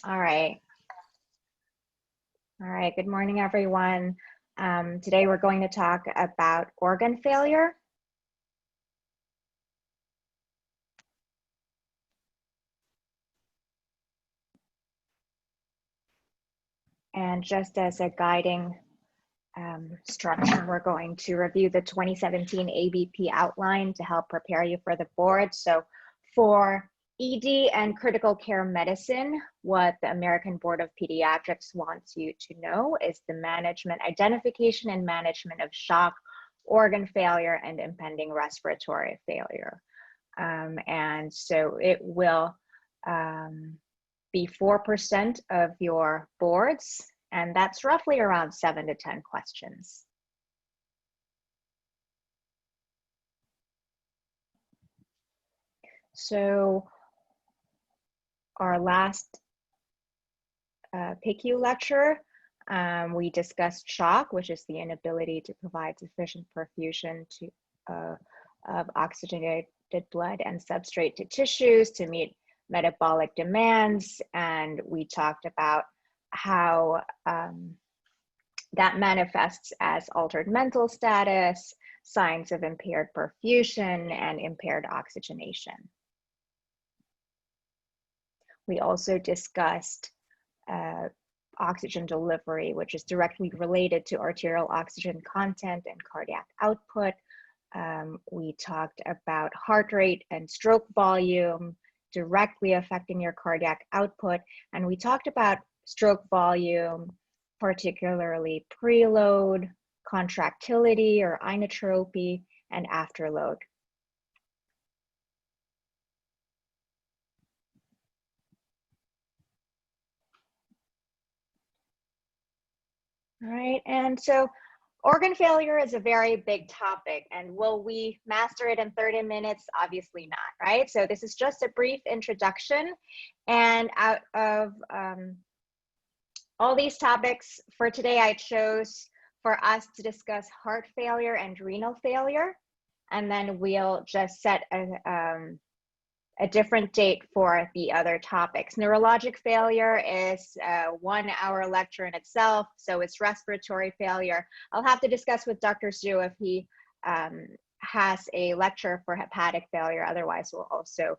All right. All right. Good morning, everyone. Today we're going to talk about organ failure. And just as a guiding structure, we're going to review the 2017 ABP outline to help prepare you for the board. So for ED and critical care medicine, what the American Board of Pediatrics wants you to know is the management, identification and management of shock, organ failure, and impending respiratory failure. And so it will be 4% of your boards, and that's roughly around 7 to 10 questions. So our last PICU lecture, we discussed shock, which is the inability to provide sufficient perfusion of oxygenated blood and substrate to tissues to meet metabolic demands. And we talked about how that manifests as altered mental status, signs of impaired perfusion, and impaired oxygenation. We also discussed oxygen delivery, which is directly related to arterial oxygen content and cardiac output. We talked about heart rate and stroke volume directly affecting your cardiac output. And we talked about stroke volume, particularly preload, contractility or inotropy, and afterload. All right, and so organ failure is a very big topic, and will we master it in 30 minutes? Obviously not, right? So this is just a brief introduction, and out of all these topics for today, I chose for us to discuss heart failure and renal failure, and then we'll just set a different date for the other topics. Neurologic failure is a 1-hour lecture in itself, so it's respiratory failure. I'll have to discuss with Dr. Zhu if he has a lecture for hepatic failure. Otherwise, we'll also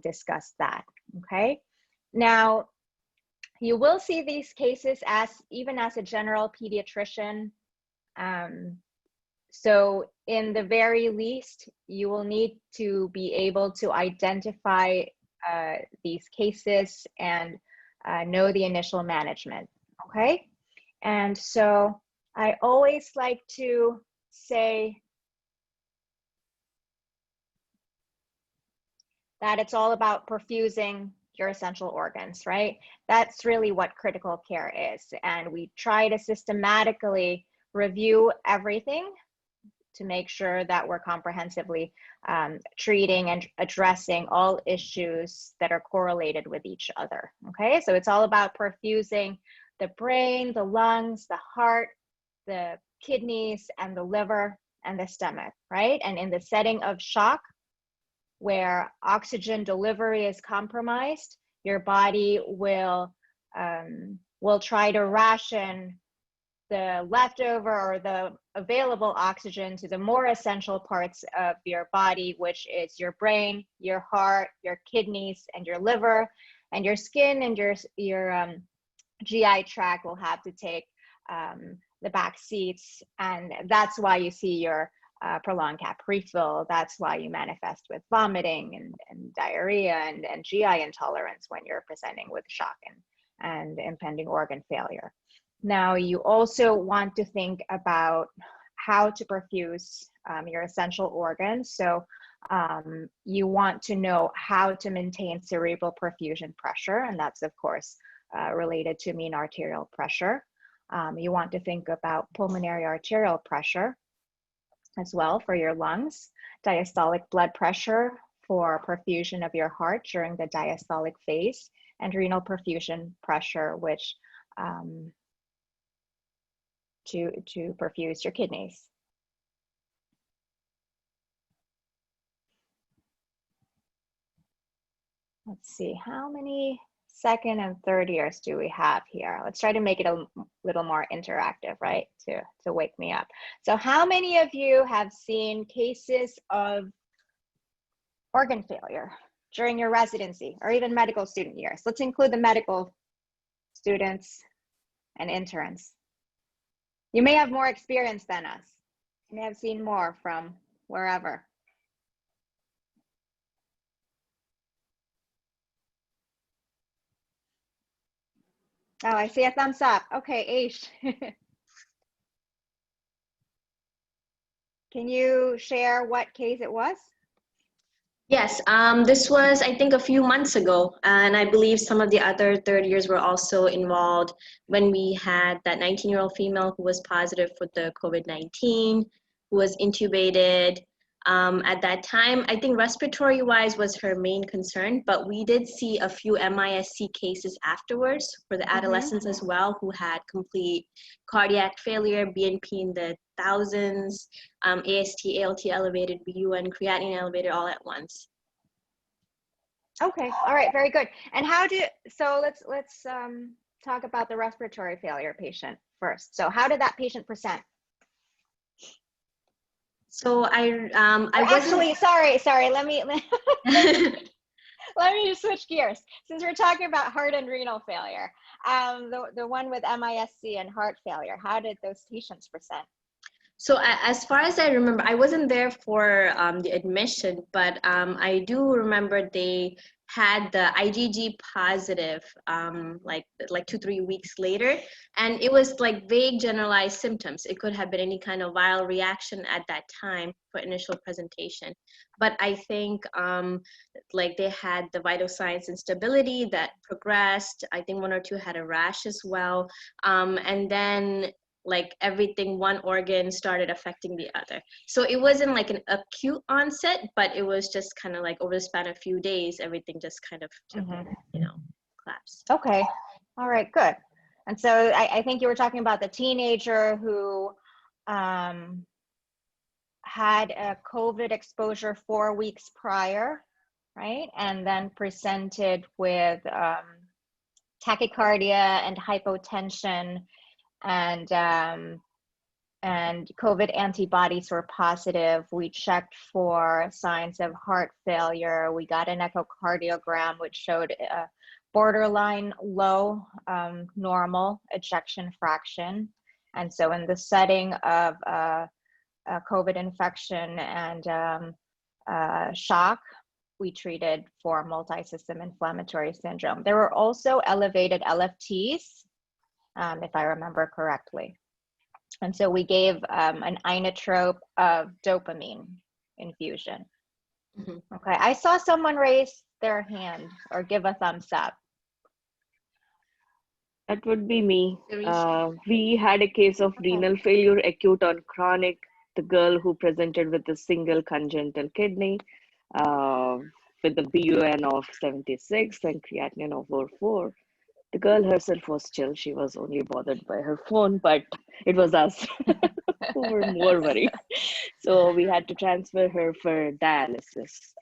discuss that, okay? Now, you will see these cases even as a general pediatrician. So in the very least, you will need to be able to identify these cases and know the initial management, okay? And so I always like to say that it's all about perfusing your essential organs, right? That's really what critical care is. And we try to systematically review everything to make sure that we're comprehensively treating and addressing all issues that are correlated with each other, okay? So it's all about perfusing the brain, the lungs, the heart, the kidneys, and the liver, and the stomach, right? And in the setting of shock, where oxygen delivery is compromised, your body will try to ration the leftover or the available oxygen to the more essential parts of your body, which is your brain, your heart, your kidneys, and your liver, and your skin and your GI tract will have to take the back seats. And that's why you see your prolonged cap refill. That's why you manifest with vomiting and diarrhea and GI intolerance when you're presenting with shock and impending organ failure. Now, you also want to think about how to perfuse your essential organs. So you want to know how to maintain cerebral perfusion pressure, and that's, of course, related to mean arterial pressure. You want to think about pulmonary arterial pressure as well for your lungs, diastolic blood pressure for perfusion of your heart during the diastolic phase, and renal perfusion pressure, which to perfuse your kidneys. Let's see, how many second and third years do we have here? Let's try to make it a little more interactive, right? To wake me up. So how many of you have seen cases of organ failure during your residency or even medical student years? Let's include the medical students and interns. You may have more experience than us. You may have seen more from wherever. Oh, I see a thumbs up. Okay, Aish. Can you share what case it was? Yes, this was, I think, a few months ago, and I believe some of the other third years were also involved when we had that 19-year-old female who was positive for the COVID-19, who was intubated. At that time, I think respiratory-wise was her main concern, but we did see a few MIS-C cases afterwards for the adolescents as well who had complete cardiac failure, BNP in the thousands, AST, ALT elevated, BUN, creatinine elevated all at once. Okay, all right, very good. And so let's talk about the respiratory failure patient first. So how did that patient present? So I actually, sorry, let me let me just switch gears. Since we're talking about heart and renal failure, the one with MIS-C and heart failure, how did those patients present? So as far as I remember, I wasn't there for the admission, but I do remember they had the IgG positive like 2-3 weeks later, and it was like vague generalized symptoms. It could have been any kind of viral reaction at that time for initial presentation. But I think like they had the vital signs instability that progressed. I think 1 or 2 had a rash as well, and then like everything, one organ started affecting the other. So it wasn't like an acute onset, but it was just kind of like over the span of a few days, everything just kind of, collapsed. Okay, all right, good. And so I think you were talking about the teenager who had a COVID exposure 4 weeks prior, right? And then presented with tachycardia and hypotension, and COVID antibodies were positive. We checked for signs of heart failure. We got an echocardiogram, which showed a borderline low normal ejection fraction. And so in the setting of a COVID infection and shock, we treated for multi-system inflammatory syndrome. There were also elevated LFTs, if I remember correctly. And so we gave an inotrope of dopamine infusion. Okay, I saw someone raise their hand or give a thumbs up. That would be me. We had a case of renal failure, acute on chronic. The girl who presented with a single congenital kidney with the BUN of 76 and creatinine of over 4. The girl herself was chill. She was only bothered by her phone, but it was us who were more worried. So we had to transfer her for dialysis.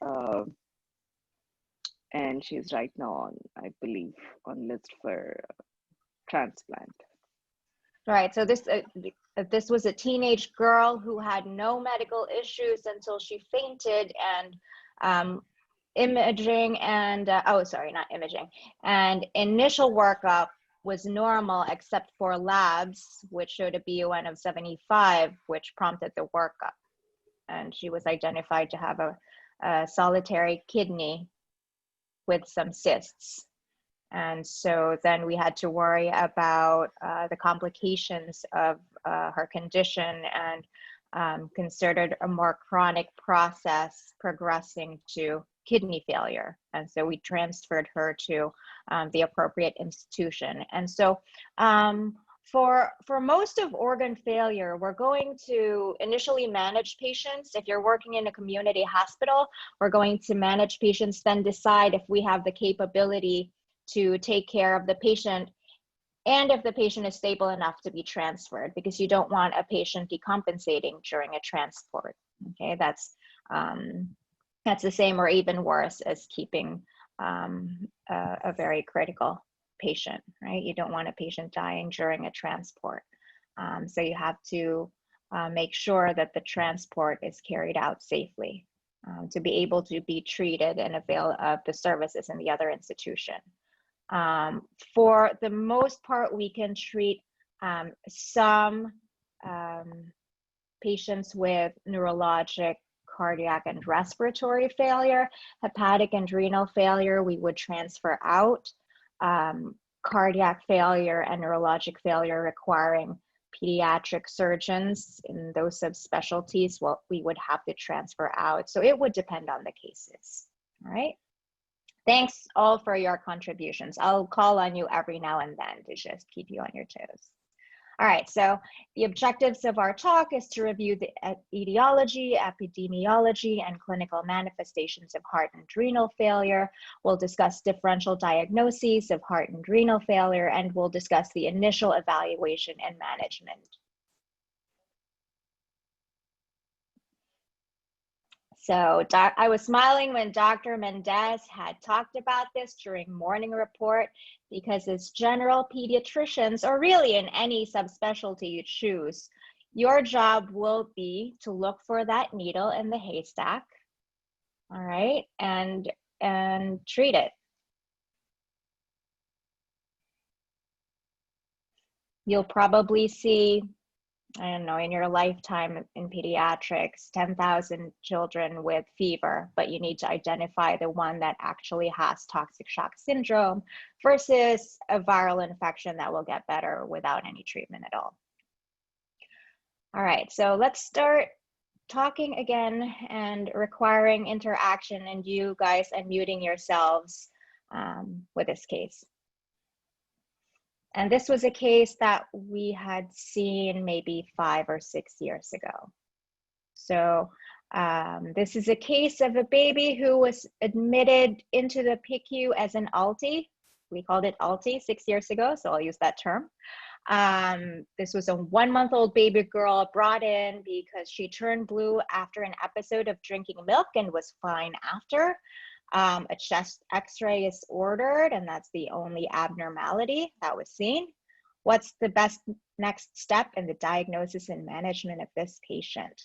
And she's right now on, I believe, on list for transplant. Right, so this was a teenage girl who had no medical issues until she fainted, and imaging and and initial workup was normal except for labs, which showed a BUN of 75, which prompted the workup, and she was identified to have a solitary kidney with some cysts. And so then we had to worry about the complications of her condition, and considered a more chronic process progressing to kidney failure. And so we transferred her to the appropriate institution. And so for most of organ failure, we're going to initially manage patients. If you're working in a community hospital, we're going to manage patients, then decide if we have the capability to take care of the patient, and if the patient is stable enough to be transferred, because you don't want a patient decompensating during a transport. Okay, that's the same or even worse as keeping a very critical patient, right? You don't want a patient dying during a transport. So you have to make sure that the transport is carried out safely to be able to be treated and avail of the services in the other institution. For the most part, we can treat some patients with neurologic, cardiac, and respiratory failure. Hepatic and renal failure, we would transfer out. Cardiac failure and neurologic failure requiring pediatric surgeons in those subspecialties, well, we would have to transfer out. So it would depend on the cases, all right? Thanks all for your contributions. I'll call on you every now and then to just keep you on your toes. All right, so the objectives of our talk is to review the etiology, epidemiology, and clinical manifestations of heart and renal failure. We'll discuss differential diagnoses of heart and renal failure, and we'll discuss the initial evaluation and management. So I was smiling when Dr. Mendez had talked about this during morning report, because as general pediatricians, or really in any subspecialty you choose, your job will be to look for that needle in the haystack, all right, and treat it. You'll probably see, I don't know, in your lifetime in pediatrics, 10,000 children with fever, but you need to identify the one that actually has toxic shock syndrome versus a viral infection that will get better without any treatment at all. All right, so let's start talking again and requiring interaction and you guys unmuting yourselves with this case. And this was a case that we had seen maybe 5 or 6 years ago. So this is a case of a baby who was admitted into the PICU as an ALTI. We called it ALTI 6 years ago, so I'll use that term. This was a 1-month-old baby girl brought in because she turned blue after an episode of drinking milk and was fine after. A chest x-ray is ordered, and that's the only abnormality that was seen. What's the best next step in the diagnosis and management of this patient?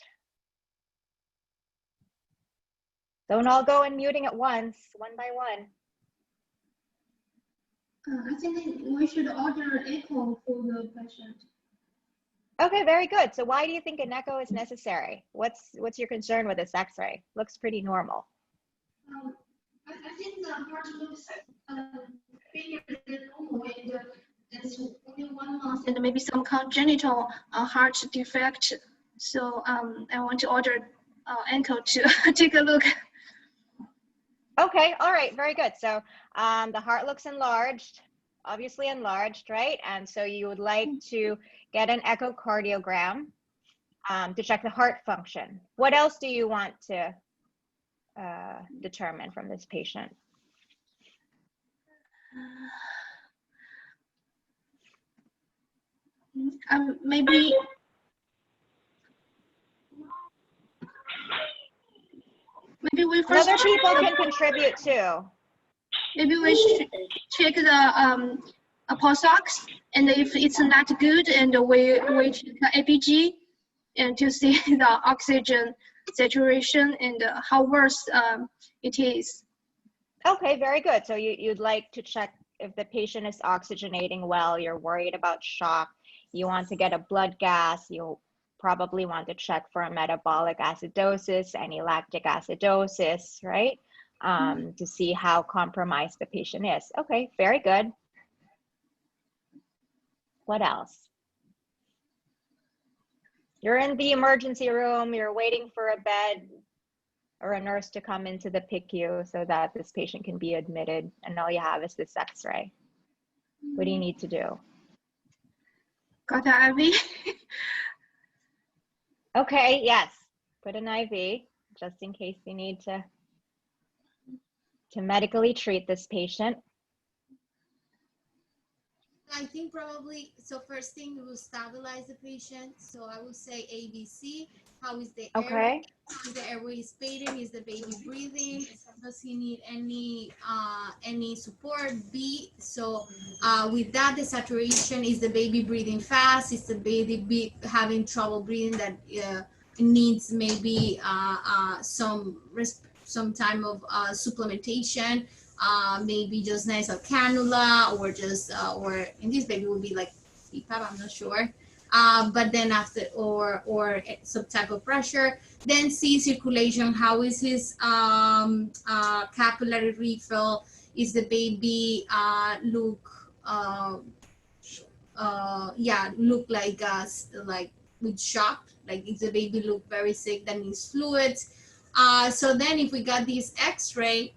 Don't all go unmuting at once, one by one. I think we should order an echo for the patient. Okay, very good. So why do you think an echo is necessary? What's your concern with this x-ray? Looks pretty normal. I think the heart looks bigger than normal, and it's only 1 month, and maybe some congenital heart defect. So I want to order echo to take a look. Okay, all right, very good. So the heart looks enlarged, obviously enlarged, right? And so you would like to get an echocardiogram to check the heart function. What else do you want to determine from this patient? Maybe we first Other people can contribute too. Maybe we should check the pulse ox, and if it's not good, and we check the APG, and to see the oxygen saturation and how worse it is. Okay, very good. So you'd like to check if the patient is oxygenating well, you're worried about shock, you want to get a blood gas, you probably want to check for a metabolic acidosis, any lactic acidosis, right? To see how compromised the patient is. Okay, very good. What else? You're in the emergency room, you're waiting for a bed or a nurse to come into the PICU so that this patient can be admitted, and all you have is this x-ray. What do you need to do? Got an IV? Okay, yes, put an IV just in case you need to medically treat this patient. I think probably, so first thing we will stabilize the patient. So I would say ABC. How is the airway? Okay. Is the airway spading? Is the baby breathing? Does he need any support? B. So with that, the saturation, is the baby breathing fast? Is the baby having trouble breathing that needs maybe some time of supplementation? Maybe just nasal cannula, or just or in this baby would be like CPAP, I'm not sure. But then after, or some type of pressure. Then C, circulation. How is his capillary refill? Is the baby look like with shock? Like, if the baby look very sick, that needs fluids. So then if we got this X-ray,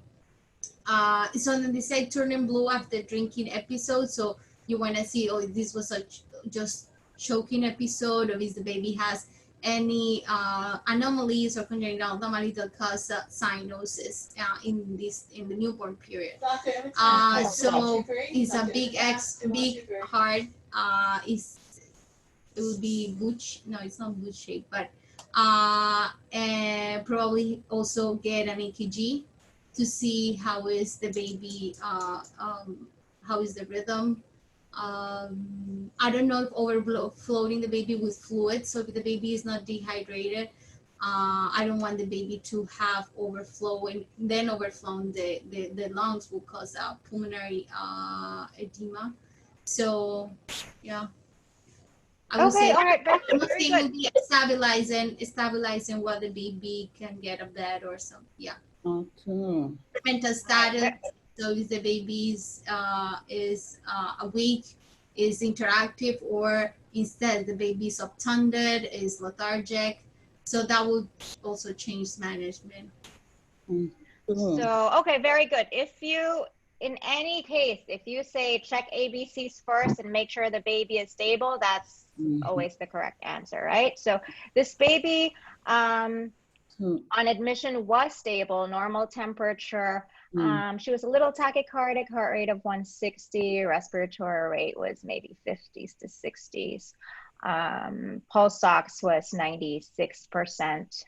so then they say turning blue after drinking episode. So you want to see, oh, this was a just choking episode, or if the baby has any anomalies or congenital anomalies that cause cyanosis in the newborn period. So it's a big heart. It would be butch. No, it's not butch shape, but and probably also get an EKG to see how is the baby, how is the rhythm. I don't know if overflowing the baby with fluid. So if the baby is not dehydrated, I don't want the baby to have overflow, and then overflowing the lungs will cause pulmonary edema. So yeah, I would say All right. the Very most thing good. will be stabilizing what the baby can get of that or something. Yeah. Okay. Mental status. So if the baby is awake, is interactive, or instead the baby is obtunded, is lethargic. So that would also change management. So, okay, very good. If you, in any case, if you say check ABCs first and make sure the baby is stable, that's always the correct answer, right? So this baby on admission was stable, normal temperature. She was a little tachycardic, heart rate of 160, respiratory rate was maybe 50s to 60s. Pulse ox was 96%.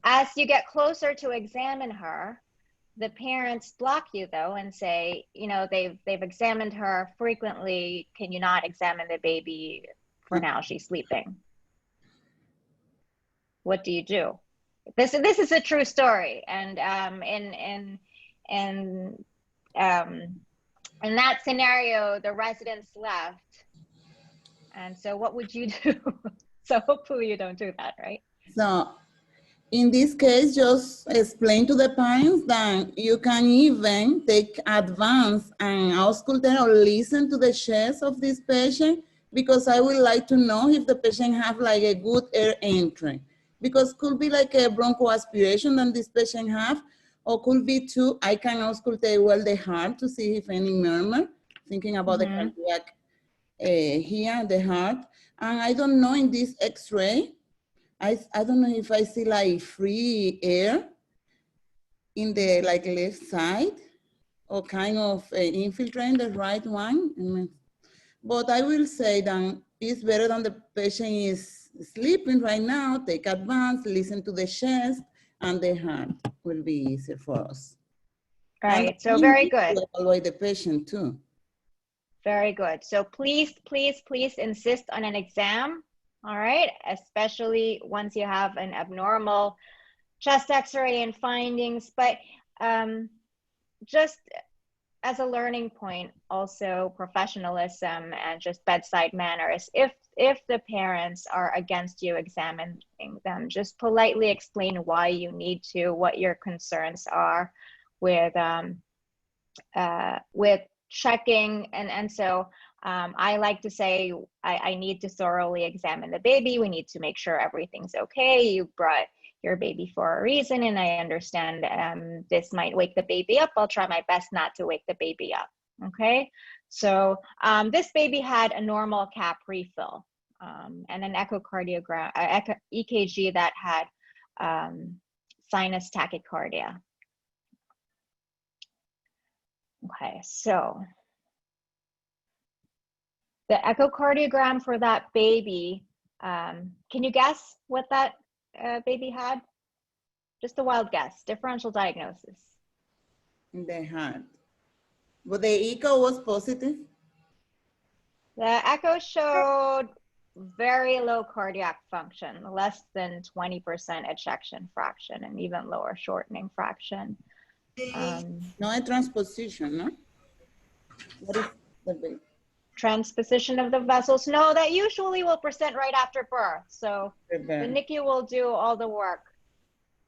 As you get closer to examine her, the parents block you though and say, you know, they've examined her frequently. Can you not examine the baby for now? She's sleeping. What do you do? This is a true story, and in that scenario, the residents left, and so what would you do? So hopefully you don't do that, right? So in this case, just explain to the parents that you can even take advance and auscultate or listen to the chest of this patient, because I would like to know if the patient have like a good air entry, because could be like a bronchoaspiration that this patient have, or could be too, I can auscultate well the heart to see if any murmur, thinking about the cardiac here, the heart. And I don't know in this X-ray, I don't know if I see like free air in the like left side, or kind of infiltrating the right one. But I will say that it's better than the patient is sleeping right now. Take advance, listen to the chest, and the heart will be easier for us. Right, so very good. To evaluate the patient too. Very good. So please, please, please insist on an exam. All right, especially once you have an abnormal chest x-ray and findings, but just as a learning point, also professionalism and just bedside manners. If the parents are against you examining them, just politely explain why you need to, what your concerns are with checking, and so I like to say, I need to thoroughly examine the baby. We need to make sure everything's okay. You brought your baby for a reason, and I understand this might wake the baby up. I'll try my best not to wake the baby up, okay? So this baby had a normal cap refill and an echocardiogram, EKG that had sinus tachycardia. Okay, so the echocardiogram for that baby, can you guess what that baby had? Just a wild guess, differential diagnosis. In the heart. But the echo was positive. The echo showed very low cardiac function, less than 20% ejection fraction, and even lower shortening fraction. No a transposition, no? What is the baby? Transposition of the vessels. No, that usually will present right after birth. So the Prepare. NICU will do all the work.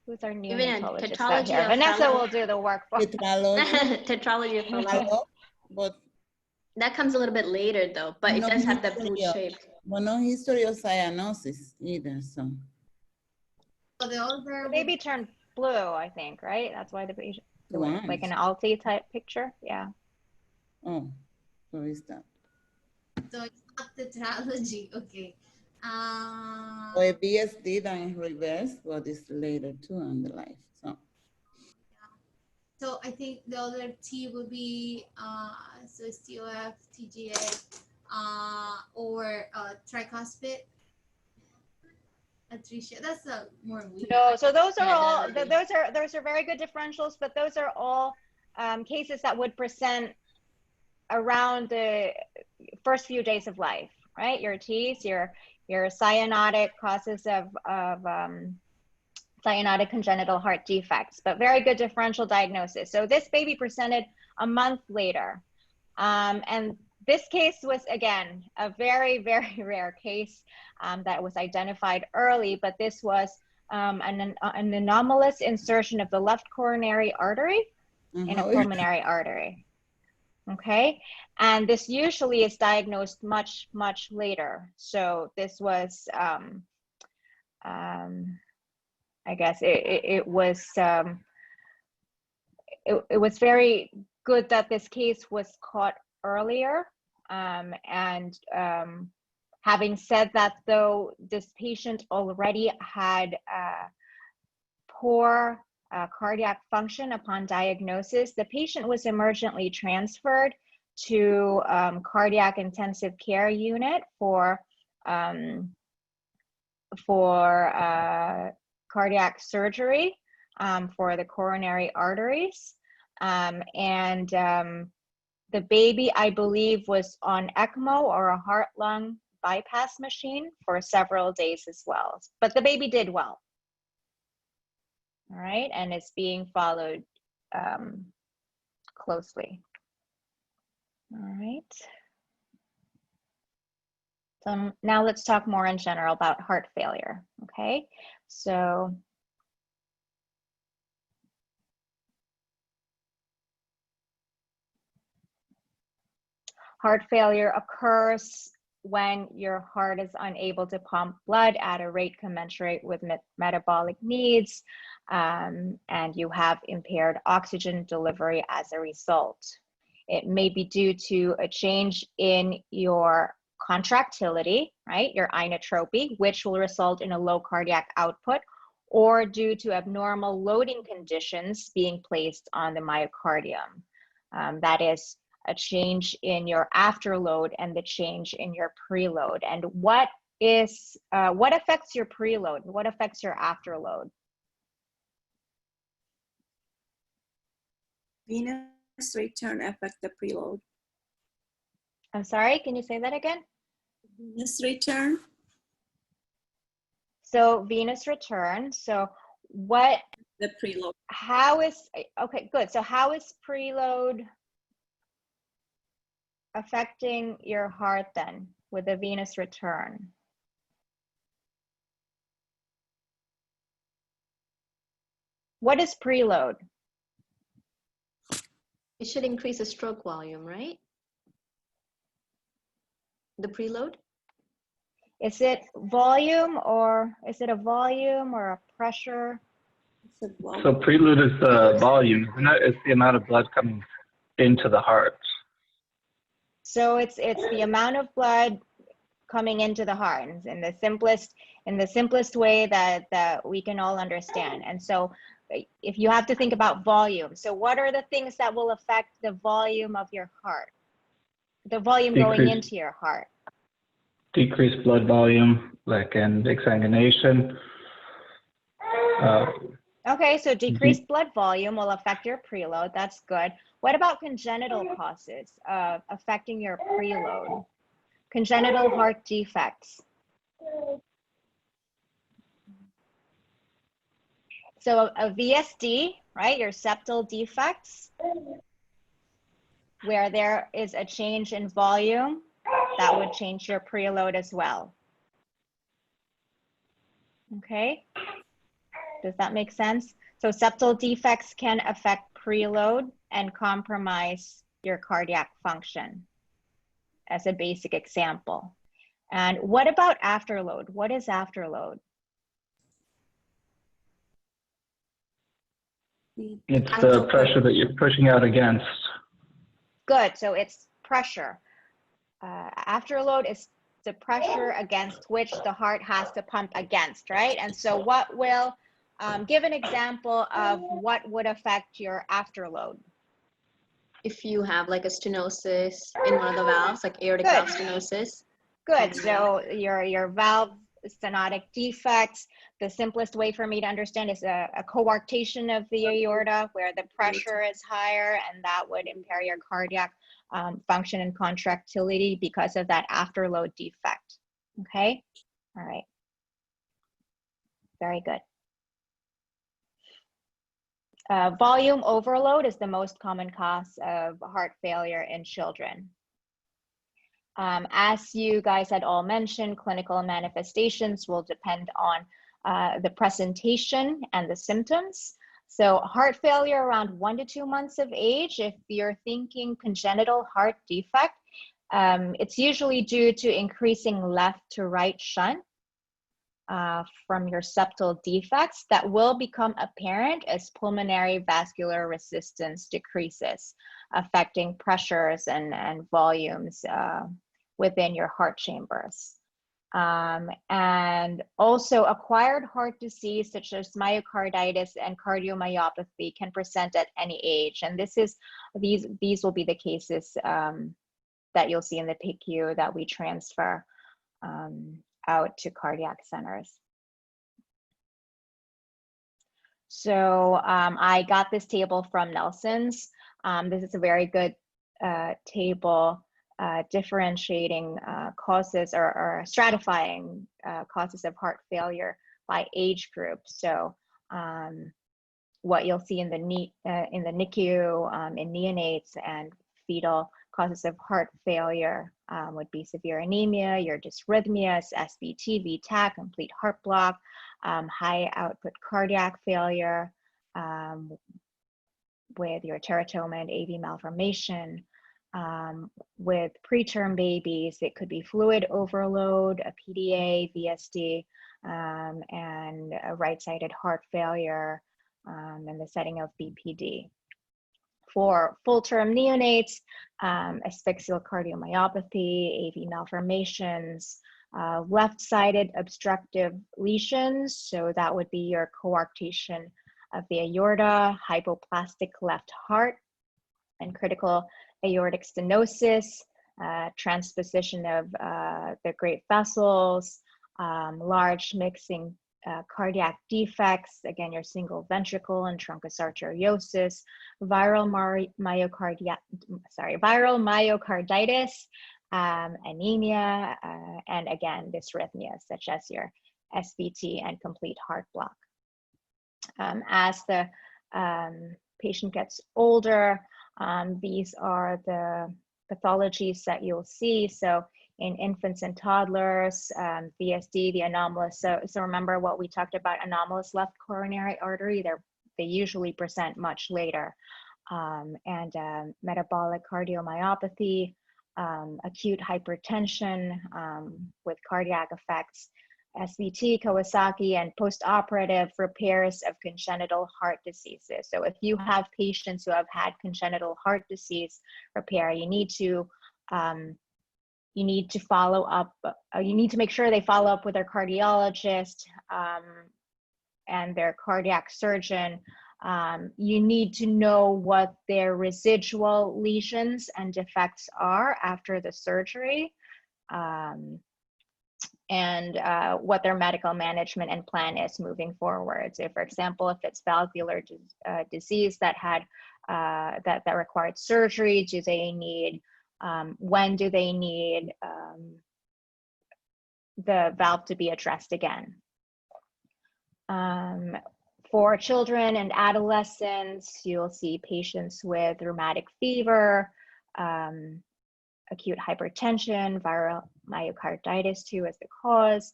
Who's our Even a neonatologist out tetralogy here? of Vanessa fellow- will do the work for Tetralogy. Tetralogy of fellow. Hello? But That comes a little bit later though, but it no does have that history blue of- shape. But no history of cyanosis either, so. So the other Baby turned blue, I think, right? That's why the patient, Wow. like an Alti type picture. Yeah. Oh, so is that? so it's not tetralogy. Okay. Or a BSD then is reverse, but it's later too in the life. So I think the other T would be so it's TOF, TGA, or tricuspid. Atresia. That's a more weird. No, so those are Yeah, all, that would be- those are very good differentials, but those are all cases that would present around the first few days of life, right? Your T's, your cyanotic causes of cyanotic congenital heart defects, but very good differential diagnosis. So this baby presented a month later. And this case was, again, a very, very rare case that was identified early, but this was an anomalous insertion of the left coronary artery in a pulmonary artery. Okay, and this usually is diagnosed much, much later. So this was, I guess it was very good that this case was caught earlier. Having said that, though, this patient already had poor cardiac function upon diagnosis, the patient was emergently transferred to cardiac intensive care unit for cardiac surgery for the coronary arteries. The baby, I believe, was on ECMO or a heart-lung bypass machine for several days as well. But the baby did well. All right, and it's being followed closely. All right. So now let's talk more in general about heart failure, okay? So heart failure occurs when your heart is unable to pump blood at a rate commensurate with metabolic needs, and you have impaired oxygen delivery as a result. It may be due to a change in your contractility, right, your inotropy, which will result in a low cardiac output, or due to abnormal loading conditions being placed on the myocardium. That is a change in your afterload and the change in your preload. And what affects your preload? What affects your afterload? Venous return affect the preload. I'm sorry, can you say that again? Venous return. So venous return. So what? The preload. How is, okay, good. So how is preload affecting your heart then with the venous return? What is preload? It should increase the stroke volume, right? The preload? Is it volume, or is it a volume or a pressure? So preload is the volume, isn't it? It's the amount of blood coming into the heart. So it's the amount of blood coming into the heart in the simplest way that we can all understand. And so if you have to think about volume, so what are the things that will affect the volume of your heart? The volume going into your heart? Decreased blood volume, like in exsanguination. Okay, so decreased blood volume will affect your preload. That's good. What about congenital causes affecting your preload? Congenital heart defects. So a VSD, right, your septal defects, where there is a change in volume, that would change your preload as well. Okay, does that make sense? So septal defects can affect preload and compromise your cardiac function as a basic example. And what about afterload? What is afterload? It's the pressure that you're pushing out against. Good, so it's pressure. Afterload is the pressure against which the heart has to pump against, right? And so what will, give an example of what would affect your afterload. If you have like a stenosis in one of the valves, like aortic valve stenosis. Good, so your valve stenotic defects, the simplest way for me to understand is a coarctation of the aorta where the pressure is higher, and that would impair your cardiac function and contractility because of that afterload defect. Okay, all right, very good. Volume overload is the most common cause of heart failure in children. As you guys had all mentioned, clinical manifestations will depend on the presentation and the symptoms. So heart failure around 1 to 2 months of age, if you're thinking congenital heart defect, it's usually due to increasing left to right shunt from your septal defects that will become apparent as pulmonary vascular resistance decreases, affecting pressures and volumes within your heart chambers. And also acquired heart disease such as myocarditis and cardiomyopathy can present at any age. And these will be the cases that you'll see in the PICU that we transfer out to cardiac centers. So I got this table from Nelson's. This is a very good table differentiating causes or stratifying causes of heart failure by age group. So what you'll see in the NICU, in neonates and fetal causes of heart failure would be severe anemia, your dysrhythmias, SVT, VTAC, complete heart block, high output cardiac failure with your teratoma and AV malformation. With preterm babies, it could be fluid overload, a PDA, VSD, and a right-sided heart failure in the setting of BPD. For full-term neonates, asphyxial cardiomyopathy, AV malformations, left-sided obstructive lesions, so that would be your coarctation of the aorta, hypoplastic left heart, and critical aortic stenosis, transposition of the great vessels, large mixing cardiac defects, again, your single ventricle and truncus arteriosus, viral myocarditis, anemia, and again, dysrhythmias such as your SVT and complete heart block. As the patient gets older, these are the pathologies that you'll see. So in infants and toddlers, VSD, the anomalous. So remember what we talked about, anomalous left coronary artery, they usually present much later. And metabolic cardiomyopathy, acute hypertension with cardiac effects, SVT, Kawasaki, and postoperative repairs of congenital heart diseases. So if you have patients who have had congenital heart disease repair, you need to follow up. You need to make sure they follow up with their cardiologist and their cardiac surgeon You need to know what their residual lesions and defects are after the surgery, and what their medical management and plan is moving forward. So, for example, if it's valvular disease that had that required surgery, do they need? When do they need the valve to be addressed again? For children and adolescents, you'll see patients with rheumatic fever, acute hypertension, viral myocarditis too as the cause,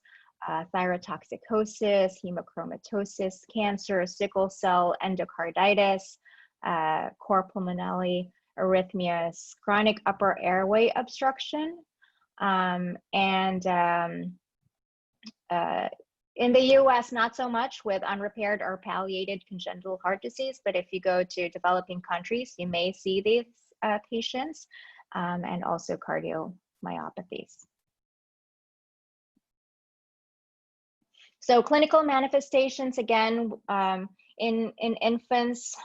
thyrotoxicosis, hemochromatosis, cancer, sickle cell, endocarditis, cor pulmonale arrhythmias, chronic upper airway obstruction, in the US, not so much with unrepaired or palliated congenital heart disease, but if you go to developing countries, you may see these patients, and also cardiomyopathies. So clinical manifestations, again, in infants,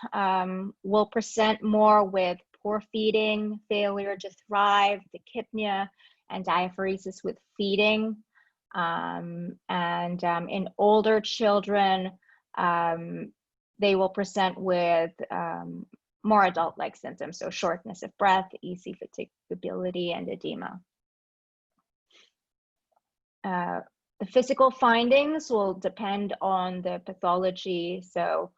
will present more with poor feeding, failure to thrive, tachypnea, and diaphoresis with feeding. In older children, they will present with more adult-like symptoms, so shortness of breath, easy fatigability, and edema. The physical findings will depend on the pathology, so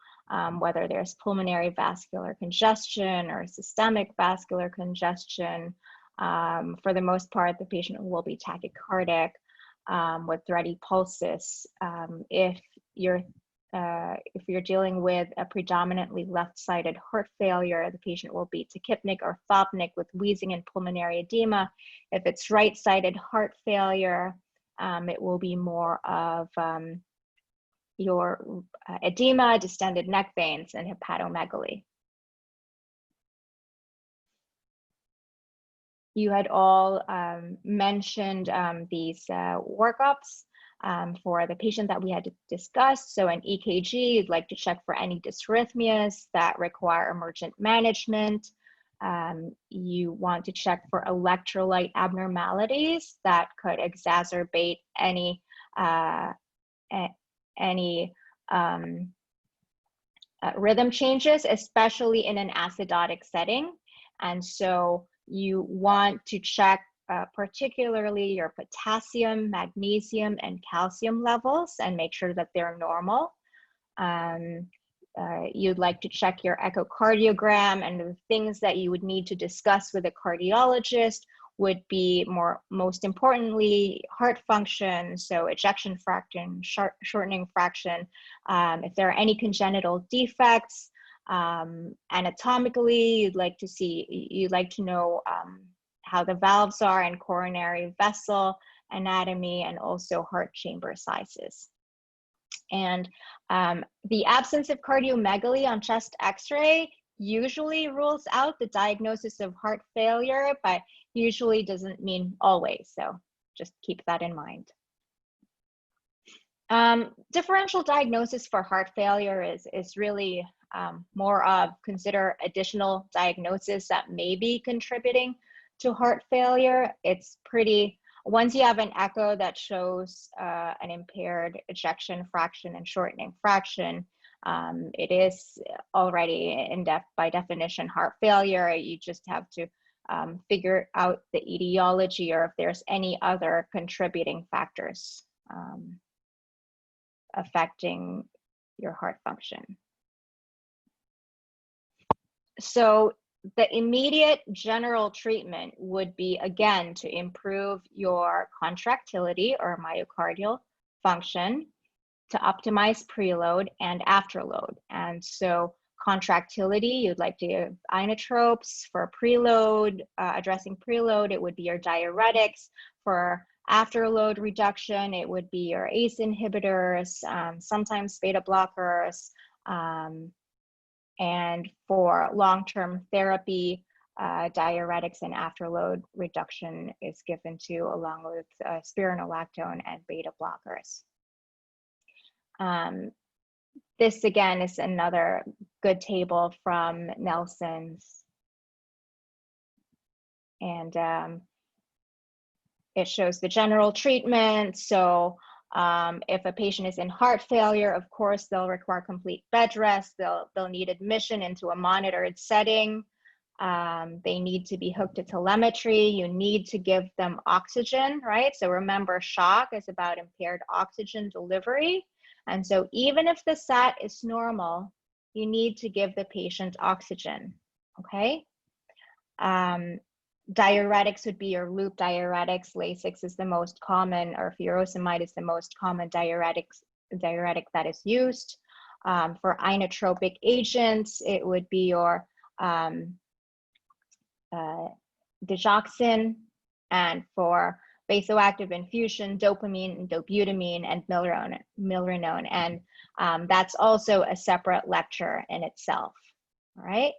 whether there's pulmonary vascular congestion or systemic vascular congestion. For the most part, the patient will be tachycardic with thready pulses. If you're dealing with a predominantly left-sided heart failure, the patient will be tachypnic or thopnic with wheezing and pulmonary edema. If it's right-sided heart failure, it will be more of your edema, distended neck veins, and hepatomegaly. You had all mentioned these workups for the patient that we had discussed. So an EKG, you'd like to check for any dysrhythmias that require emergent management. You want to check for electrolyte abnormalities that could exacerbate any rhythm changes, especially in an acidotic setting. And so you want to check particularly your potassium, magnesium, and calcium levels and make sure that they're normal. You'd like to check your echocardiogram, and the things that you would need to discuss with a cardiologist would be most importantly, heart function, so ejection fraction, shortening fraction, if there are any congenital defects. Anatomically, you'd like to know how the valves are and coronary vessel anatomy, and also heart chamber sizes. And the absence of cardiomegaly on chest x-ray usually rules out the diagnosis of heart failure, but usually doesn't mean always, so just keep that in mind. Differential diagnosis for heart failure is really more of consider additional diagnosis that may be contributing to heart failure. It's pretty, once you have an echo that shows an impaired ejection fraction and shortening fraction, it is already by definition heart failure. You just have to figure out the etiology or if there's any other contributing factors affecting your heart function. So the immediate general treatment would be, again, to improve your contractility or myocardial function, to optimize preload and afterload. And so contractility, you'd like to give inotropes. For preload, addressing preload, it would be your diuretics. For afterload reduction, it would be your ACE inhibitors, sometimes beta blockers. And for long-term therapy, diuretics and afterload reduction is given to along with spironolactone and beta blockers. this again is another good table from Nelson's. And it shows the general treatment. So if a patient is in heart failure, of course, they'll require complete bed rest. They'll need admission into a monitored setting. They need to be hooked to telemetry. You need to give them oxygen, right? So remember, shock is about impaired oxygen delivery. And so even if the SAT is normal, you need to give the patient oxygen, okay? Diuretics would be your loop diuretics. Lasix is the most common, or furosemide is the most common diuretic that is used. For inotropic agents, it would be your digoxin, and for vasoactive infusion, dopamine, dobutamine, and milrinone. And that's also a separate lecture in itself, all right?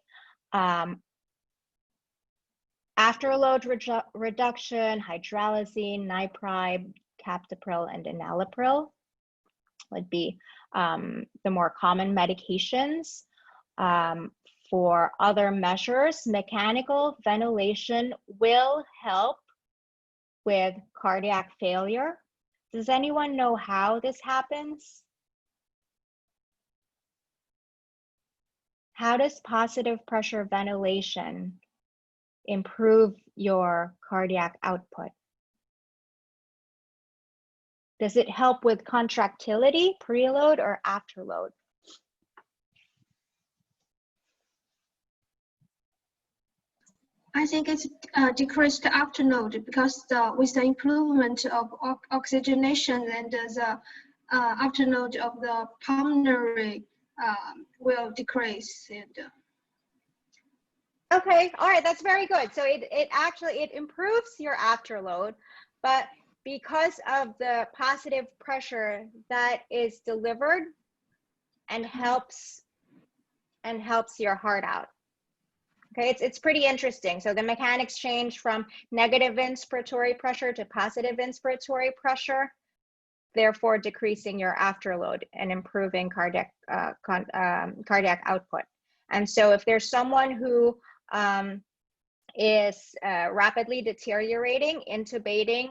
Afterload reduction, hydralazine, nipride, captopril, and enalapril would be the more common medications. For other measures, mechanical ventilation will help with cardiac failure. Does anyone know how this happens? How does positive pressure ventilation improve your cardiac output? Does it help with contractility, preload, or afterload? I think it's decreased afterload because with the improvement of oxygenation and the afterload of the pulmonary will decrease. And, Okay, all right, that's very good. So it actually improves your afterload, but because of the positive pressure that is delivered and helps your heart out. Okay, it's pretty interesting. So the mechanics change from negative inspiratory pressure to positive inspiratory pressure, therefore decreasing your afterload and improving cardiac output. And so if there's someone who is rapidly deteriorating, intubating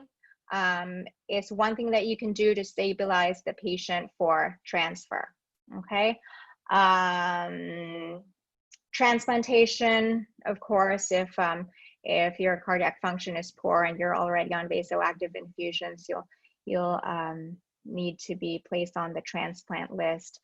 is one thing that you can do to stabilize the patient for transfer, okay? Transplantation, of course, if your cardiac function is poor and you're already on vasoactive infusions, you'll need to be placed on the transplant list.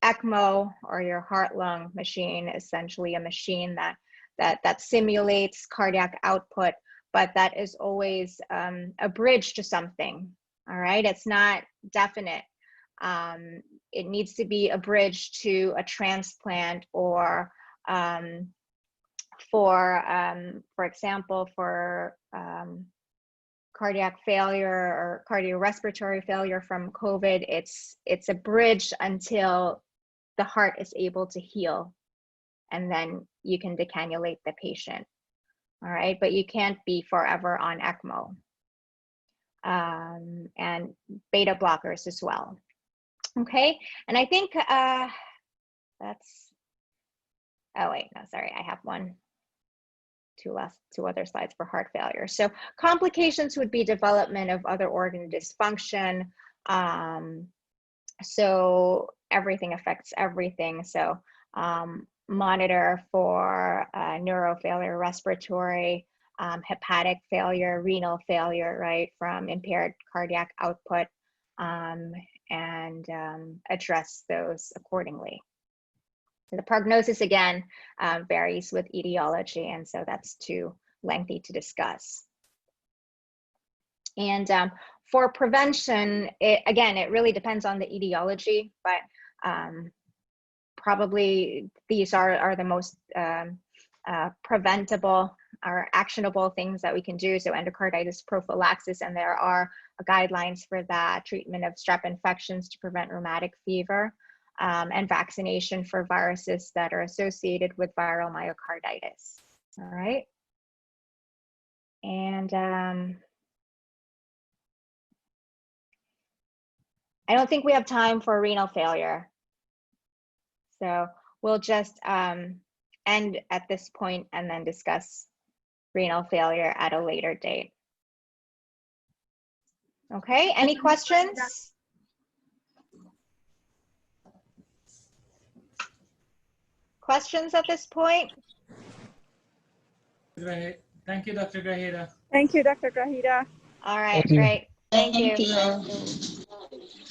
ECMO, or your heart-lung machine, essentially a machine that simulates cardiac output, but that is always a bridge to something. All right, it's not definite. It needs to be a bridge to a transplant, or for example, for cardiac failure or cardiorespiratory failure from COVID, it's a bridge until the heart is able to heal, and then you can decannulate the patient. All right, but you can't be forever on ECMO. And beta blockers as well. Okay, and I think that's, oh wait, no, sorry, I have two other slides for heart failure. So complications would be development of other organ dysfunction. So everything affects everything. So monitor for neurofailure, respiratory, hepatic failure, renal failure, right, from impaired cardiac output, and address those accordingly. The prognosis, again, varies with etiology, and so that's too lengthy to discuss. And for prevention, it really depends on the etiology, but probably these are the most preventable or actionable things that we can do. So endocarditis prophylaxis, and there are guidelines for that, treatment of strep infections to prevent rheumatic fever, and vaccination for viruses that are associated with viral myocarditis. All right. And I don't think we have time for renal failure. So we'll just end at this point and then discuss renal failure at a later date. Okay, any questions? Questions at this point? Great. Thank you, Dr. Grageda. Thank you, Dr. Grageda. All right, Thank you. great. Thank you. Thank you.